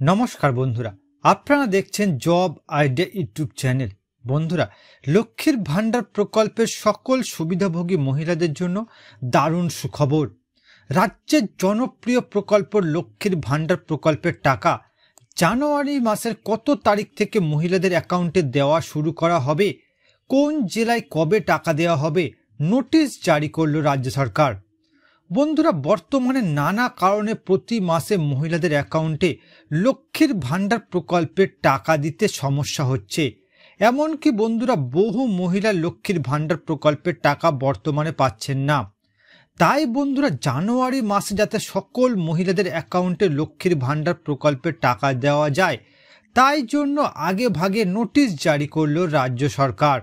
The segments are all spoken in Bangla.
নমস্কার বন্ধুরা, আপনারা দেখছেন জব আইডিয়া ইউটিউব চ্যানেল। বন্ধুরা, লক্ষ্মীর ভান্ডার প্রকল্পের সকল সুবিধাভোগী মহিলাদের জন্য দারুণ সুখবর। রাজ্যের জনপ্রিয় প্রকল্প লক্ষ্মীর ভান্ডার প্রকল্পের টাকা জানুয়ারি মাসের কত তারিখ থেকে মহিলাদের অ্যাকাউন্টে দেওয়া শুরু করা হবে, কোন জেলায় কবে টাকা দেওয়া হবে, নোটিশ জারি করল রাজ্য সরকার। বন্ধুরা, বর্তমানে নানা কারণে প্রতি মাসে মহিলাদের অ্যাকাউন্টে লক্ষ্মীর ভান্ডার প্রকল্পের টাকা দিতে সমস্যা হচ্ছে। এমনকি বন্ধুরা, বহু মহিলা লক্ষ্মীর ভান্ডার প্রকল্পের টাকা বর্তমানে পাচ্ছেন না। তাই বন্ধুরা, জানুয়ারি মাসে যাতে সকল মহিলাদের অ্যাকাউন্টে লক্ষ্মীর ভান্ডার প্রকল্পের টাকা দেওয়া যায়, তাই জন্য আগে ভাগে নোটিশ জারি করল রাজ্য সরকার।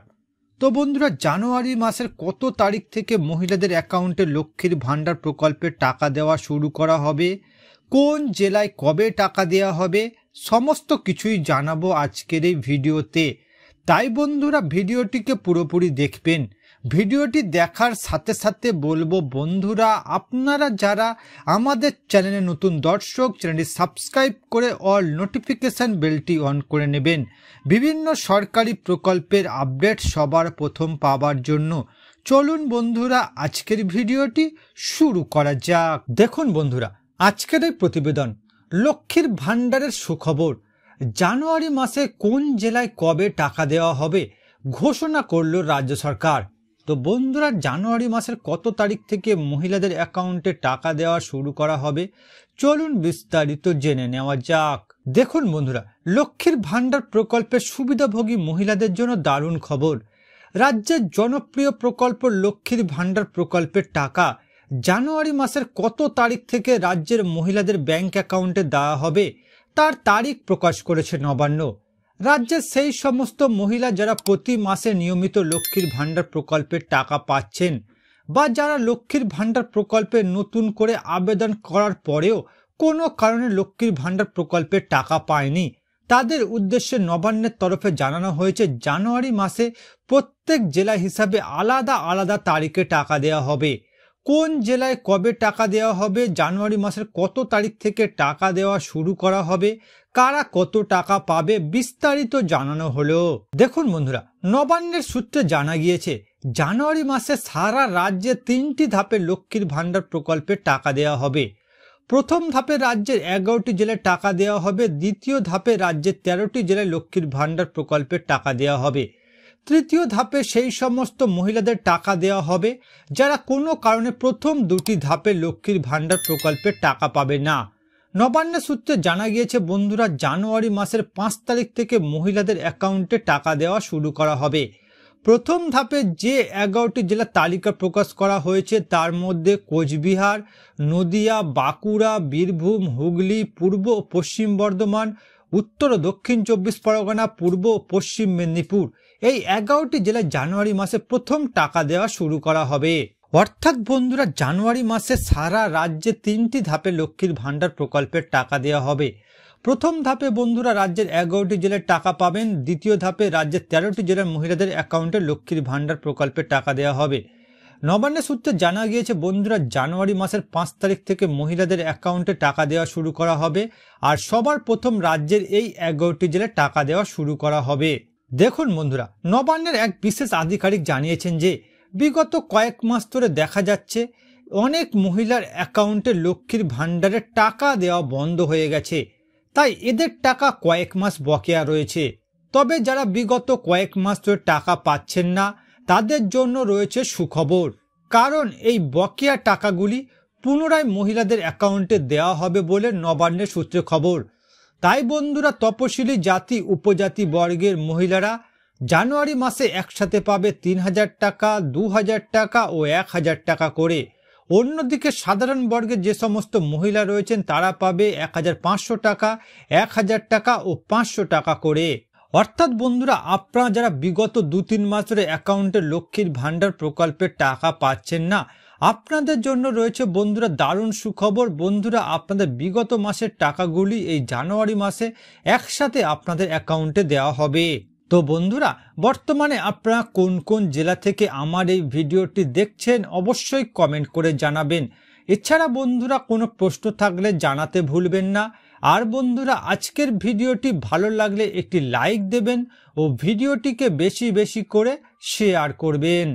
তো বন্ধুরা, জানুয়ারি মাসের কত তারিখ থেকে মহিলাদের অ্যাকাউন্টে লক্ষ্মীর ভান্ডার প্রকল্পের টাকা দেওয়া শুরু করা হবে, কোন জেলায় কবে টাকা দেওয়া হবে, সমস্ত কিছুই জানাবো আজকের এই ভিডিওতে। তাই বন্ধুরা, ভিডিওটিকে পুরোপুরি দেখবেন। ভিডিওটি দেখার সাথে সাথে বলবো বন্ধুরা, আপনারা যারা আমাদের চ্যানেলে নতুন দর্শক, চ্যানেলটি সাবস্ক্রাইব করে অল নোটিফিকেশন বেলটি অন করে নেবেন বিভিন্ন সরকারি প্রকল্পের আপডেট সবার প্রথম পাওয়ার জন্য। চলুন বন্ধুরা, আজকের ভিডিওটি শুরু করা যাক। দেখুন বন্ধুরা, আজকের এই প্রতিবেদন লক্ষ্মীর ভান্ডারের সুখবর। জানুয়ারি মাসে কোন জেলায় কবে টাকা দেওয়া হবে ঘোষণা করল রাজ্য সরকার। তো বন্ধুরা, জানুয়ারি মাসের কত তারিখ থেকে মহিলাদের অ্যাকাউন্টে টাকা দেওয়া শুরু করা হবে, চলুন বিস্তারিত জেনে নেওয়া যাক। দেখুন বন্ধুরা, লক্ষ্মীর ভান্ডার প্রকল্পের সুবিধাভোগী মহিলাদের জন্য দারুণ খবর। রাজ্যের জনপ্রিয় প্রকল্প লক্ষ্মীর ভান্ডার প্রকল্পের টাকা জানুয়ারি মাসের কত তারিখ থেকে রাজ্যের মহিলাদের ব্যাংক অ্যাকাউন্টে দেওয়া হবে তার তারিখ প্রকাশ করেছে নবান্ন। রাজ্যের সেই সমস্ত মহিলা যারা প্রতি মাসে নিয়মিত লক্ষ্মীর ভান্ডার প্রকল্পের টাকা পাচ্ছেন, বা যারা লক্ষ্মীর ভান্ডার প্রকল্পে নতুন করে আবেদন করার পরেও কোনো কারণে লক্ষ্মীর ভান্ডার প্রকল্পের টাকা পায়নি, তাদের উদ্দেশ্যে নবান্নের তরফে জানানো হয়েছে জানুয়ারি মাসে প্রত্যেক জেলা হিসাবে আলাদা আলাদা তারিখে টাকা দেওয়া হবে। কোন জেলায় কবে টাকা দেওয়া হবে, জানুয়ারি মাসের কত তারিখ থেকে টাকা দেওয়া শুরু করা হবে, কারা কত টাকা পাবে, বিস্তারিত জানানো হলো। দেখুন বন্ধুরা, নবান্নের সূত্রে জানা গিয়েছে জানুয়ারি মাসে সারা রাজ্যে 3টি ধাপে লক্ষ্মীর ভান্ডার প্রকল্পের টাকা দেওয়া হবে। প্রথম ধাপে রাজ্যের 11টি জেলায় টাকা দেওয়া হবে, দ্বিতীয় ধাপে রাজ্যের 13টি জেলায় লক্ষ্মীর ভান্ডার প্রকল্পের টাকা দেওয়া হবে, তৃতীয় ধাপে সেই সমস্ত মহিলাদের টাকা দেওয়া হবে যারা কোনো কারণে প্রথম 2টি ধাপে লক্ষ্মীর ভান্ডার প্রকল্পের টাকা পাবে না। নবান্নের সূত্রে জানা গিয়েছে বন্ধুরা, জানুয়ারি মাসের 5 তারিখ থেকে মহিলাদের অ্যাকাউন্টে টাকা দেওয়া শুরু করা হবে। প্রথম ধাপে যে 11টি জেলার তালিকা প্রকাশ করা হয়েছে তার মধ্যে কোচবিহার, নদিয়া, বাঁকুড়া, বীরভূম, হুগলি, পূর্ব ও পশ্চিম বর্ধমান, উত্তর ও দক্ষিণ 24 পরগনা, পূর্ব ও পশ্চিম মেদিনীপুর, এই 11টি জেলায় জানুয়ারি মাসে প্রথম টাকা দেওয়া শুরু করা হবে। অর্থাৎ বন্ধুরা, জানুয়ারি মাসে সারা রাজ্যে 3টি ধাপে লক্ষ্মীর ভান্ডার প্রকল্পের টাকা দেওয়া হবে। প্রথম ধাপে বন্ধুরা রাজ্যের 11টি জেলায় টাকা পাবেন, দ্বিতীয় ধাপে রাজ্যের 13টি জেলার মহিলাদের অ্যাকাউন্টে লক্ষ্মীর ভান্ডার প্রকল্পের টাকা দেওয়া হবে। নবান্নের সূত্রে জানা গিয়েছে বন্ধুরা, জানুয়ারি মাসের 5 তারিখ থেকে মহিলাদের অ্যাকাউন্টে টাকা দেওয়া শুরু করা হবে, আর সবার প্রথম রাজ্যের এই 11টি জেলায় টাকা দেওয়া শুরু করা হবে। দেখুন বন্ধুরা, নবান্নের এক বিশেষ আধিকারিক জানিয়েছেন যে বিগত কয়েক মাস ধরে দেখা যাচ্ছে অনেক মহিলার অ্যাকাউন্টে লক্ষ্মীর ভান্ডারের টাকা দেওয়া বন্ধ হয়ে গেছে, তাই এদের টাকা কয়েক মাস বকেয়া রয়েছে। তবে যারা বিগত কয়েক মাস ধরে টাকা পাচ্ছেন না, তাদের জন্য রয়েছে সুখবর, কারণ এই বকেয়া টাকাগুলি পুনরায় মহিলাদের অ্যাকাউন্টে দেওয়া হবে বলে নবান্নের সূত্রে খবর। তাই বন্ধুরা, তপশিলি জাতি উপজাতি বর্গের মহিলারা জানুয়ারি মাসে একসাথে পাবে 3000 টাকা, 2000 টাকা ও 1000 টাকা করে। অন্যদিকে সাধারণ বর্গের যে সমস্ত মহিলা রয়েছেন তারা পাবে 1500 টাকা, 1000 টাকা ও 500 টাকা করে। অর্থাৎ বন্ধুরা, আপনারা যারা বিগত 2-3 মাস ধরে অ্যাকাউন্টে লক্ষ্মীর ভান্ডার প্রকল্পের টাকা পাচ্ছেন না, আপনাদের জন্য রয়েছে বন্ধুরা দারুণ সুখবর। বন্ধুরা, আপনাদের বিগত মাসের টাকাগুলি এই জানুয়ারি মাসে একসাথে আপনাদের অ্যাকাউন্টে দেওয়া হবে। তো বন্ধুরা, বর্তমানে আপনারা কোন কোন জেলা থেকে আমার এই ভিডিওটি দেখছেন অবশ্যই কমেন্ট করে জানাবেন। এছাড়া বন্ধুরা, কোনো প্রশ্ন থাকলে জানাতে ভুলবেন না। আর বন্ধুরা, আজকের ভিডিওটি ভালো লাগলে একটি লাইক দেবেন ও ভিডিওটিকে বেশি বেশি করে শেয়ার করবেন।